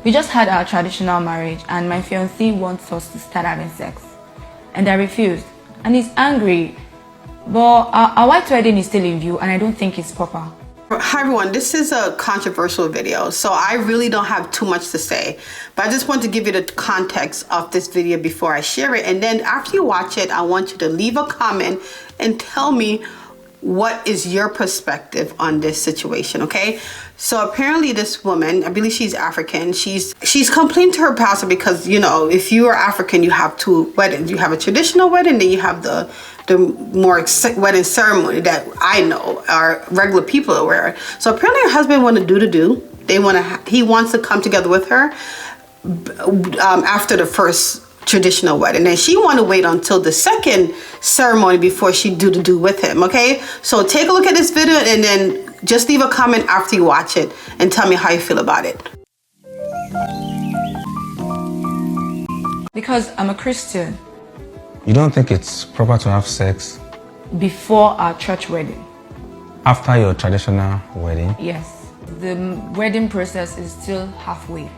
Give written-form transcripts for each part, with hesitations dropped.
We just had our traditional marriage and my fiancé wants us to start having sex. And I refused. And he's angry. But our white wedding is still in view and I don't think it's proper. Hi everyone, this is a controversial video, so I really don't have too much to say, but I just want to give you the context of this video before I share it, and then after you watch it, I want you to leave a comment and tell me what is your perspective on this situation, okay? So apparently this woman, I believe she's African, she's complained to her pastor because, you know, if you are African, you have two weddings. You have a traditional wedding, then you have the more wedding ceremony that I know our regular people are wearing. So apparently her husband want to do. He wants to come together with her after the first traditional wedding, and she want to wait until the second ceremony before she do with him. Okay, so take a look at this video and then just leave a comment after you watch it and tell me how you feel about it. Because I'm a Christian. You don't think it's proper to have sex before our church wedding? After your traditional wedding? Yes. The wedding process is still halfway.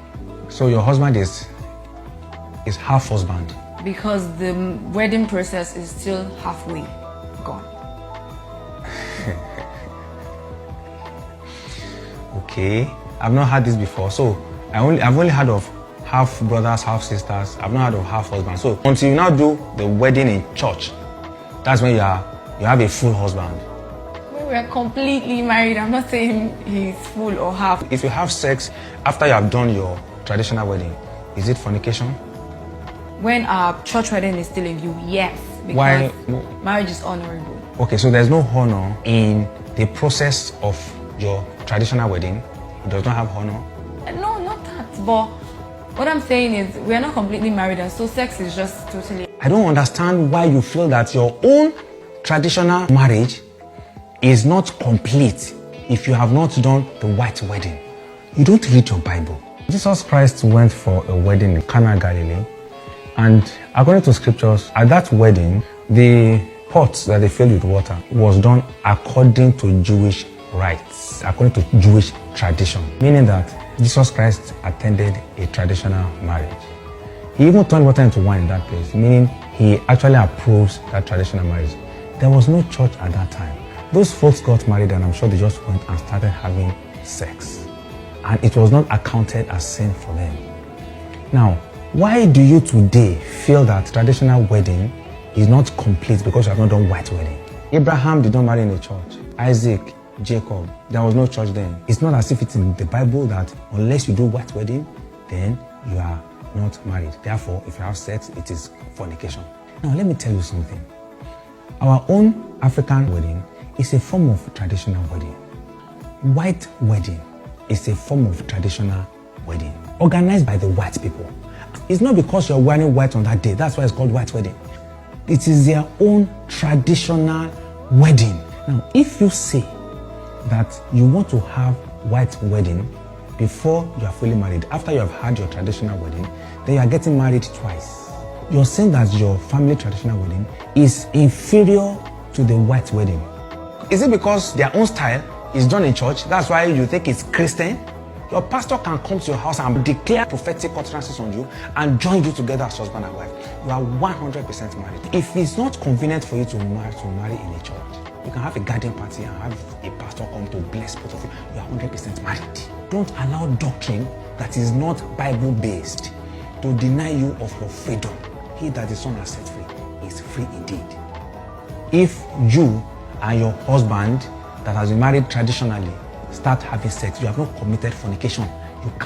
So your husband is half husband? Because the wedding process is still halfway gone. Okay, I've not heard this before. So I've only heard of half brothers, half sisters. I've not heard of half husband. So until you now do the wedding in church, that's when you have a full husband. When we are completely married, I'm not saying he's full or half. If you have sex after you have done your traditional wedding, is it fornication? When our church wedding is still in view, yes. Because why? Marriage is honorable. Okay, so there's no honor in the process of your traditional wedding. It does not have honor? No, not that. But what I'm saying is we are not completely married, and so sex is just totally... I don't understand why you feel that your own traditional marriage is not complete if you have not done the white wedding. You don't read your Bible. Jesus Christ went for a wedding in Cana, Galilee, and according to scriptures, at that wedding, the pots that they filled with water was done according to Jewish rites, according to Jewish tradition, meaning that Jesus Christ attended a traditional marriage. He even turned water into wine in that place, meaning he actually approves that traditional marriage. There was no church at that time. Those folks got married and I'm sure they just went and started having sex. And it was not accounted as sin for them. Now, why do you today feel that traditional wedding is not complete because you have not done white wedding? Abraham did not marry in a church. Isaac, Jacob, there was no church then. It's not as if it's in the Bible that unless you do white wedding, then you are not married. Therefore, if you have sex, it is fornication. Now, let me tell you something. Our own African wedding is a form of traditional wedding. White wedding is a form of traditional wedding organized by the white people. It's not because you're wearing white on that day. That's why it's called white wedding. It is their own traditional wedding. Now, if you say that you want to have white wedding before you are fully married, after you have had your traditional wedding, then you are getting married twice. You're saying that your family traditional wedding is inferior to the white wedding. Is it because their own style is done in church? That's why you think it's Christian? Your pastor can come to your house and declare prophetic utterances on you and join you together as husband and wife. You are 100% married. If it's not convenient for you to marry in a church, you can have a garden party and have a pastor come to bless both of you. You are 100% married. Don't allow doctrine that is not Bible-based to deny you of your freedom. He that the Son has set free is free indeed. If you and your husband that has been married traditionally start having sex, you have not committed fornication. It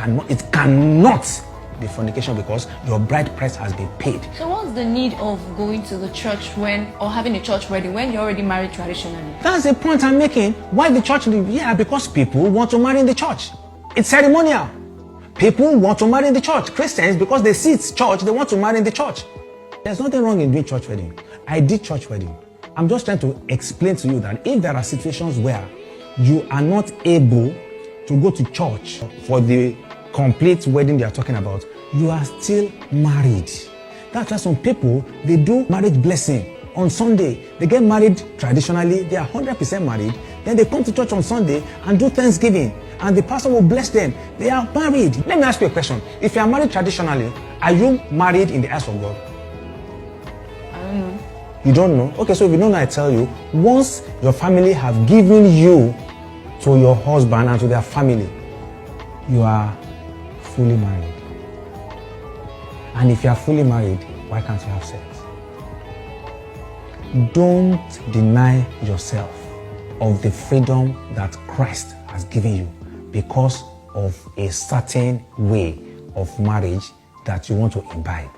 cannot be fornication because your bride price has been paid. So what's the need of going to the church or having a church wedding when you're already married traditionally? That's the point I'm making. Why the church? Yeah, because people want to marry in the church. It's ceremonial. People want to marry in the church. Christians, because they see it's church, they want to marry in the church. There's nothing wrong in doing church wedding. I did church wedding. I'm just trying to explain to you that if there are situations where you are not able to go to church for the complete wedding they are talking about, you are still married. That's why some people, they do marriage blessing on Sunday. They get married traditionally, they are 100% married, then they come to church on Sunday and do Thanksgiving. and the pastor will bless them. They are married. Let me ask you a question. If you are married traditionally, are you married in the eyes of God? I don't know. You don't know? Okay, so if you don't know, I tell you, once your family have given you to your husband and to their family, you are fully married. And if you are fully married, why can't you have sex? Don't deny yourself of the freedom that Christ has given you because of a certain way of marriage that you want to imbibe.